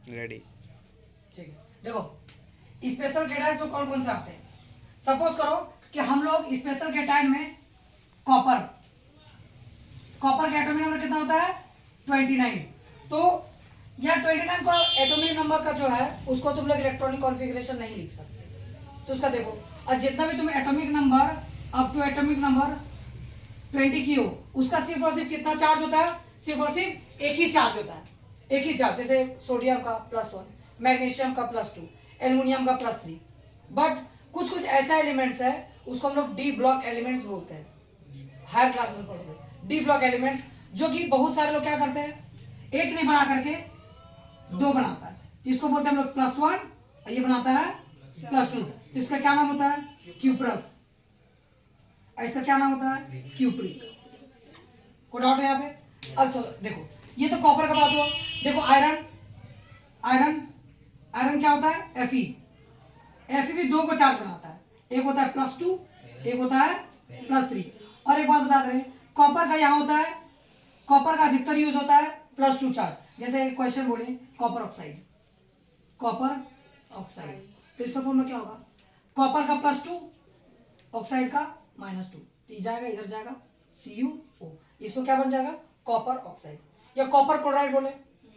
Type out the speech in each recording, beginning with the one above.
Ready. ठीक है, देखो स्पेशल केटायन में कौन कौन से आते हैं। सपोज करो कि हम लोग स्पेशल केटायन में कॉपर का एटॉमिक नंबर कितना होता है 29। तो यह 29 को एटॉमिक नंबर का जो है उसको तुम लोग इलेक्ट्रॉनिक कॉन्फ़िगरेशन नहीं लिख सकते। तो उसका देखो, और जितना भी तुम atomic number up to atomic number 20 की हो, उसका सिर्फ और सिर्फ कितना चार्ज होता है, सिर्फ और सिर्फ एक ही चार्ज होता है, एक ही चार्ज। जैसे सोडियम का +1, मैग्नीशियम का +2, एल्युमिनियम का +3। बट कुछ कुछ ऐसा एलिमेंट्स है उसको हम लोग डी ब्लॉक एलिमेंट्स बोलते हैं, हायर क्लास में पढ़ोगे। डी ब्लॉक एलिमेंट जो कि बहुत सारे लोग क्या करते हैं, एक नहीं बना करके दो बनाता है, इसको बोलते हैं हम लोग +1 और ये बनाता है +2। तो इसका क्या नाम होता है क्यूप्रस, और इसका क्या नाम होता है क्यूप्रिक। कोई डाउट है यहाँ पे। अब देखो ये तो कॉपर का बात हुआ। देखो आयरन क्या होता है Fe भी दो को चार्ज बनाता है, एक होता है +2, एक होता है +3। और एक बात बता दे रहे, कॉपर का यहाँ होता है, कॉपर का अधिकतर यूज होता है +2 चार्ज। जैसे क्वेश्चन बोले कॉपर ऑक्साइड, तो इसका फॉर्मूला क्या होगा, कॉपर का +2, ऑक्साइड का -2। तो जाएगा इधर जाएगा CuO, इसको क्या बन जाएगा कॉपर ऑक्साइड। या कॉपर क्लोराइड बोले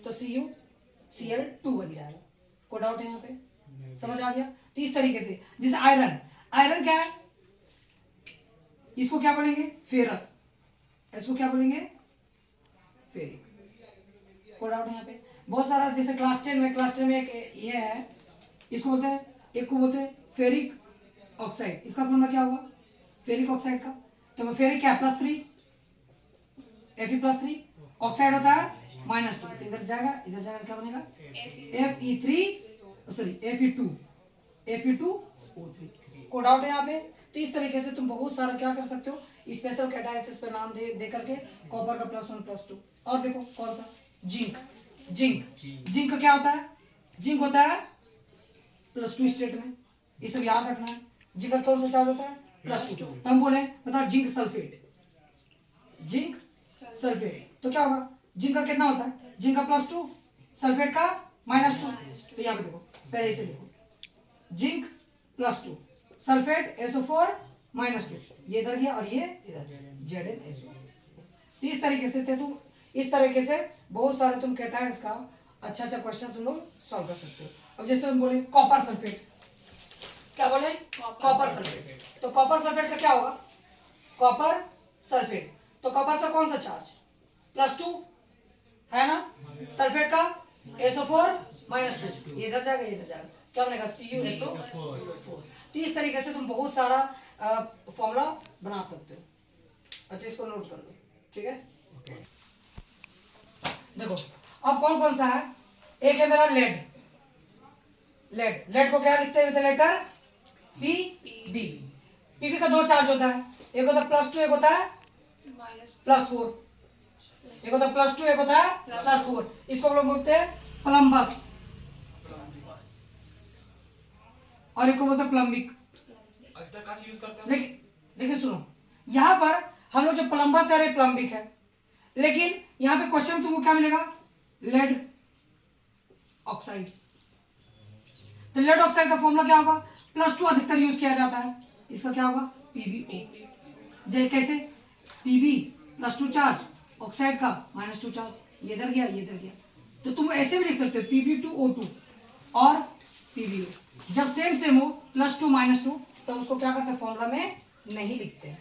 तो CuCl2 बन जाएगा। कोई डाउट है यहाँ पे, समझ आ गया। तो इस तरीके से जैसे आयरन क्या है, इसको क्या बोलेंगे फेरस, इसको क्या बोलेंगे फेरिक। कोई डाउट है यहाँ पे। बहुत सारा जैसे क्लास 10 में एक ये है, इसको बोलते हैं, एक को बोलते हैं फेरिक ऑक्साइड। इसका फॉर्मूला क्या होगा फेरिक ऑक्साइड का, तो फेरिक क्या +3, Fe+3, ऑक्साइड होता है -2। तो इधर जाएगा क्या बनेगा Fe2O3। को डाउट है यहाँ पे। तो इस तरीके से तुम बहुत सारा क्या कर सकते हो, स्पेशल कैटायंस पे नाम दे करके, कॉपर का +1 +2। और देखो कौन सा जिंक का क्या होता है, जिंक होता है +2 स्टेट में, ये सब याद रखना है। जिंक का कौन सा चार्ज होता है +2। तो हम बोले बताओ जिंक सल्फेट, तो क्या होगा जिंक का कितना होता है, जिंक का +2, सल्फेट का -2। तो यहाँ पे देखो पहले इसे देखो, जिंक +2, सल्फेट SO4 -2, ये इधर गया और ये इधर ZnSO। तो इस तरीके से बहुत सारे तुम कैटायंस का अच्छा क्वेश्चन तुम लोग सॉल्व कर सकते हो। अब जैसे हम बोले कॉपर सल्फेट, क्या बोले कॉपर सल्फेट, तो कॉपर सल्फेट का क्या होगा कॉपर सल्फेट, तो कॉपर से कौन सा चार्ज +2 है ना, सल्फेट का SO4 -2, इधर जाएगा क्या बनेगा CuSO4। तो इस तरीके से तुम बहुत सारा फॉर्मूला बना सकते हो। अच्छा इसको नोट कर लो, ठीक है। देखो अब कौन कौन सा है, एक है मेरा लेड को क्या लिखते हैं लेटर Pb का दो चार्ज होता है, एक होता है +2, एक होता है +4, एक होता है +2, एक होता है +4। इसको हम लोग बोलते हैं प्लम्बस, और एक को बोलते हैं प्लम्बिक। लेकिन सुनो, यहाँ पर हम लोग जो प्लम्बस है प्लम्बिक है, लेकिन यहाँ पे क्वेश्चन तुमको क्या मिलेगा लेड ऑक्साइड। तो लेड ऑक्साइड का फॉर्मूला क्या होगा, +2 अधिकतर यूज किया जाता है, इसका क्या होगा PbO। जैसे कैसे Pb +2 चार्ज, ऑक्साइड का -2 चार्ज, ये इधर गया। तो तुम ऐसे भी लिख सकते हो Pb2O2 और PbO। जब सेम हो +2 -2, तो उसको क्या करते हैं फॉर्मूला में नहीं लिखते हैं।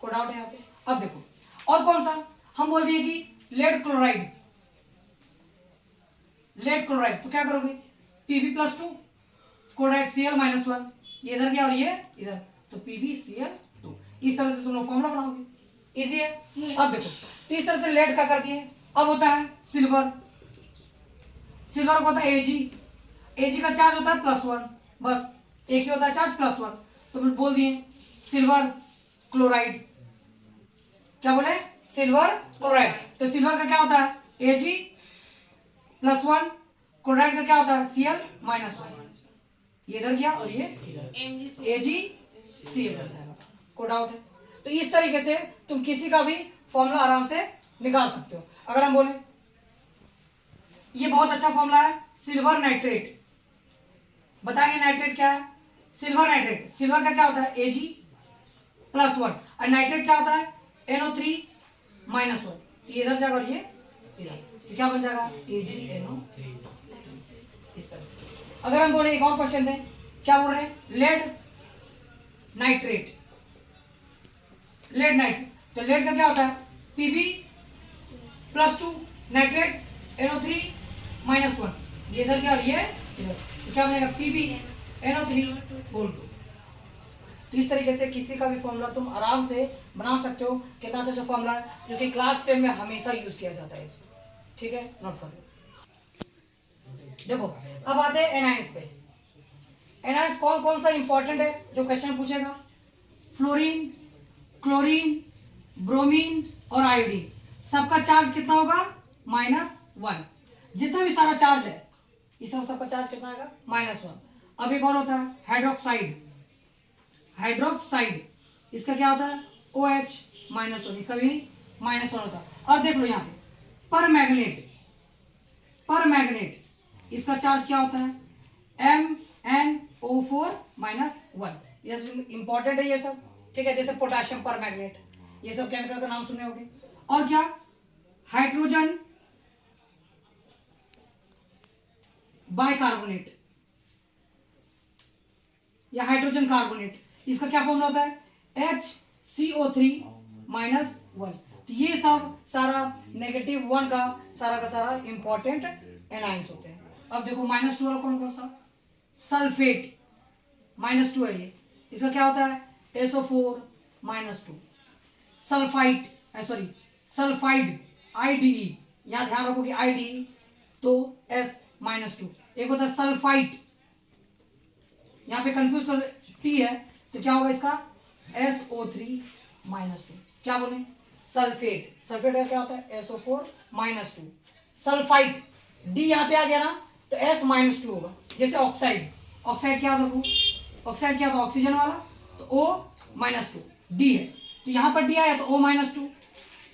कोई डाउट है यहाँ पे। अब देखो और कौन सा, हम बोल दिए कि लेड क्लोराइड, तो क्या करोगे Pb+2, क्लोराइड Cl-1, ये इधर गया और ये इधर, तो PbCl2। इस तरह से तुम लोग फॉर्मूला बनाओगे, इजी है। अब देखो तो इस तरह से लेड का कर दिए। अब होता है सिल्वर को होता है Ag का चार्ज होता है +1, बस एक ही होता है चार्ज +1। तो बोल दिए सिल्वर क्लोराइड, क्या बोले सिल्वर क्लोराइड। तो सिल्वर का क्या होता है Ag+1, क्लोराइड का क्या होता है Cl-1, ये इधर गया और ये AgCl। कोई डाउट है। तो इस तरीके से तुम किसी का भी फॉर्मूला आराम से निकाल सकते हो। अगर हम बोले ये बहुत अच्छा फॉर्मूला है, सिल्वर नाइट्रेट। बताएंगे नाइट्रेट क्या है? सिल्वर नाइट्रेट, सिल्वर का क्या होता है Ag+1 और नाइट्रेट क्या होता है NO3-1। ये इधर जाएगा और ये इधर, तो क्या बन जाएगा AgNO। इस तरह से अगर हम बोले, एक और क्वेश्चन दें, क्या बोल रहे हैं, लेड नाइट्रेट, लेड नाइट्रेट, तो लेड का क्या होता है Pb+2 नाइट्रेट NO3-1, ये इधर क्या और ये इधर, तो क्या बनेगा PbNO3 2। तो इस तरीके से किसी का भी फॉर्मूला तुम आराम से बना सकते हो। कितना अच्छा फॉर्मूला है, जो कि क्लास 10 में हमेशा यूज किया जाता है इसको, ठीक है, नोट कर लो। देखो अब आते हैं एनाइंस पे। एनाइंस कौन कौन सा इंपॉर्टेंट है जो क्वेश्चन पूछेगा, फ्लोरीन, क्लोरीन, ब्रोमीन और आयोडीन, सबका चार्ज कितना होगा -1। जितना भी सारा चार्ज है ये सबका चार्ज कितना आएगा -1। अब एक और होता है हाइड्रोक्साइड, हाइड्रोक्साइड इसका क्या होता है OH-1, इसका भी -1 होता है। और देख लो यहाँ पे पर मैग्नेट, पर मैग्नेट इसका चार्ज क्या होता है MnO4-1। ये इंपॉर्टेंट है ये सब, ठीक है, जैसे पोटेशियम पर मैग्नेट, ये सब केमिकल का नाम सुने होंगे। और क्या हाइड्रोजन बाइकार्बोनेट या हाइड्रोजन कार्बोनेट, इसका क्या फॉर्मूला होता है HCO3-1। तो ये सब सारा -1 का सारा इंपॉर्टेंट एनाइंस होते हैं। अब देखो -2 वाला कौन कौन सा, सल्फेट -2 है ये, इसका क्या होता है SO4-2। सल्फाइड सल्फाइड IDE, यहां ध्यान रखो कि IDE तो S-2। एक होता है सल्फाइड, यहाँ पे कंफ्यूज कर T है तो क्या होगा इसका SO3-2। क्या बोले सल्फेट, सल्फेट का क्या होता है SO4-2। सल्फाइड D यहाँ पे आ गया ना तो S-2 होगा। जैसे ऑक्साइड, ऑक्साइड क्या होता है, ऑक्साइड क्या होता है ऑक्सीजन वाला, तो O-2 D है, तो यहाँ पर D आया तो O-2,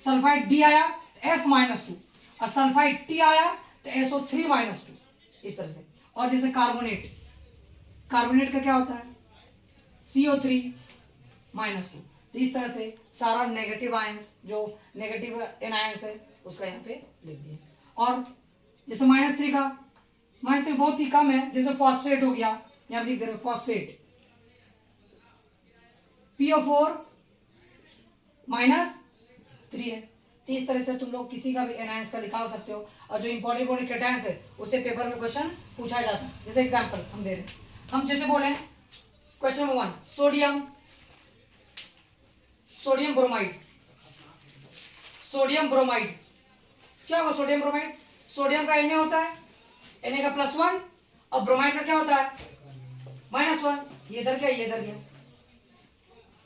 सल्फाइड D आया तो S-2 और सल्फाइड T आया तो SO3-2, इस तरह से। और जैसे कार्बोनेट, कार्बोनेट का क्या होता है CO3-2। तो इस तरह से सारा नेगेटिव आयंस, जो नेगेटिव एनायंस है उसका यहाँ पे लिख दिया। और जैसे -3 का, -3 बहुत ही कम है, जैसे फॉस्फेट हो गया, यहाँ लिख दे रहे फॉस्फेट PO4-3 है। तो इस तरह से तुम लोग किसी का भी एनायंस का निकाल सकते हो। और जो इंपॉर्टेंट कैटायंस है उससे पेपर में क्वेश्चन पूछा जाता है। जैसे एग्जांपल हम दे रहे हैं, हम जैसे बोले question number 1 sodium, sodium bromide, sodium bromide क्या होगा सोडियम ब्रोमाइड, सोडियम का Na होता है, Na का +1 और ब्रोमाइड का क्या होता है -1। ये इधर गया, ये इधर गया,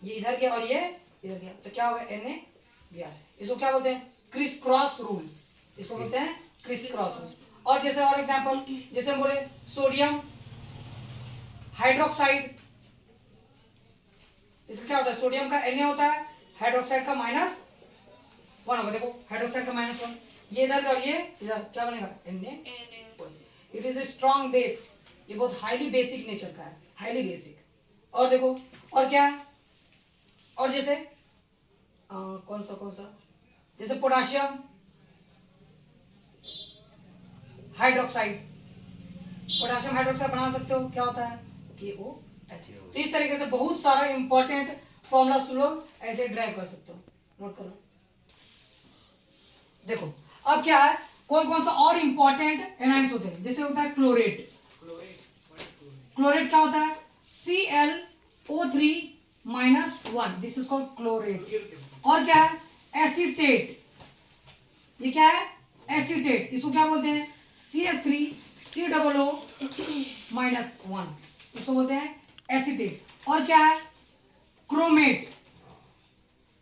ये इधर गया और ये इधर गया, तो क्या होगा Na। इसको क्या बोलते हैं क्रिस क्रॉस रूल, इसको बोलते हैं क्रिस क्रॉस रूल। और जैसे और एग्जांपल, जैसे हम बोले सोडियम हाइड्रोक्साइड, इसका क्या होता है सोडियम का Na होता है, हाइड्रोक्साइड का -1 होगा। देखो हाइड्रोक्साइड का -1, ये इधर और ये इधर, क्या बनेगा Na। It is a strong base, ये बहुत हाईली बेसिक नेचर का है, हाईली बेसिक। और देखो और क्या है, और जैसे कौन सा जैसे पोटेशियम हाइड्रोक्साइड, पोटेशियम हाइड्रोक्साइड बना सकते हो, क्या होता है KOH। तो इस तरीके से बहुत सारा इंपॉर्टेंट फॉर्मूला तुम लोग ऐसे ड्राइव कर सकते हो, नोट करो। देखो अब क्या है, कौन कौन सा और इंपॉर्टेंट एनायंस होते हैं, जैसे होता है क्लोरेट, क्लोरेट क्या होता है ClO3-1, this is called chlorate. और क्या है एसीटेट, ये क्या है एसीटेट, इसको क्या बोलते हैं CH3COO-1, इसको बोलते हैं एसीटेट। और क्या है क्रोमेट,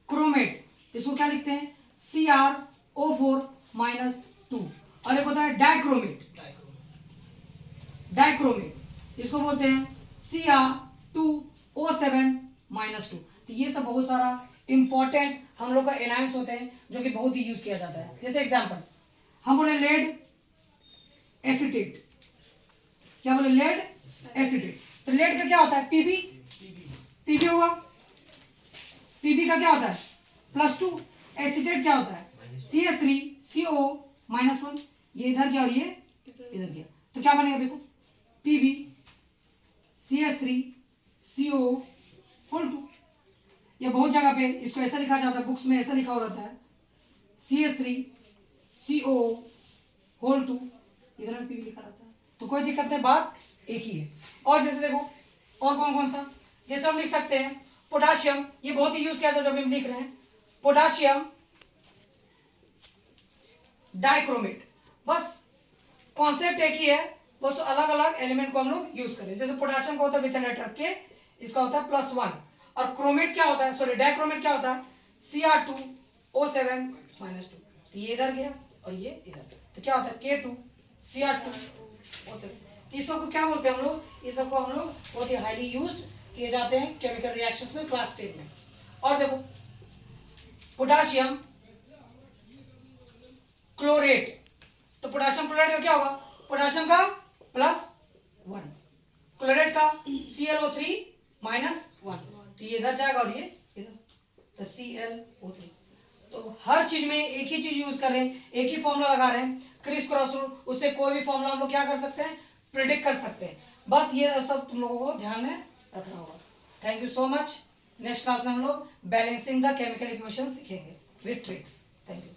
क्रोमेट इसको क्या लिखते हैं CrO4-2। और एक होता है डाइक्रोमेट, डाइक्रोमेट इसको बोलते हैं Cr2O7-2। तो ये सब बहुत सारा इंपॉर्टेंट हम लोग का एनायंस होते हैं जो कि बहुत ही यूज किया जाता है। जैसे एग्जांपल हम बोले लेड एसीटेट, क्या बोले, लेड एसीटेट। तो लेड का क्या होता है, पीबी, पीबी होगा, पीबी का क्या होता है +2, एसीटेट क्या होता है CH3CO-1, ये इधर गया और ये इधर गया, तो क्या बनेगा देखो, पीबी CH3CO2। ये बहुत जगह पे इसको ऐसा लिखा जाता है, बुक्स में ऐसा लिखा हो रहता है CH3CO2, इधर में पीबी लिखा रहता है, तो कोई दिक्कत नहीं, बात एक ही है। और जैसे देखो और कौन कौन सा, जैसे हम लिख सकते हैं पोटाशियम, ये बहुत ही यूज किया जाता है जब हम लिख रहे हैं पोटाशियम डाइक्रोमेट, बस कॉन्सेप्ट एक ही है, बस अलग अलग एलिमेंट को हम लोग यूज करें। जैसे पोटाशियम का होता है विद लेटर के, इसका होता है +1, और क्रोमेट क्या होता है, सॉरी डाइक्रोमेट क्या होता है Cr2O7-2, तो ये इधर गया और ये इधर, तो क्या होता है K2Cr2O7। तो इस सबको क्या बोलते हैं हम लोग, इस सबको हम लोग बहुत ही हाईली यूज किए जाते हैं केमिकल रिएक्शंस में क्लास 10 में। और देखो पोटाशियम क्लोरेट, तो पोटाशियम क्लोरेट का क्या होगा, पोटाशियम का +1, क्लोरेट का ClO3-1, तो ये इधर जाएगा और ये इधर, तो ClO3। तो हर चीज में एक ही चीज यूज कर रहे हैं, एक ही फॉर्मूला लगा रहे हैं, क्रिस क्रॉस रूल, उससे कोई भी फॉर्मूला हम लोग क्या कर सकते हैं, प्रिडिक्ट कर सकते हैं। बस ये सब तुम लोगों को ध्यान में रखना होगा। Thank you so much. Next class में हम लोग बैलेंसिंग द केमिकल इक्वेशन सीखेंगे विथ ट्रिक्स। Thank you.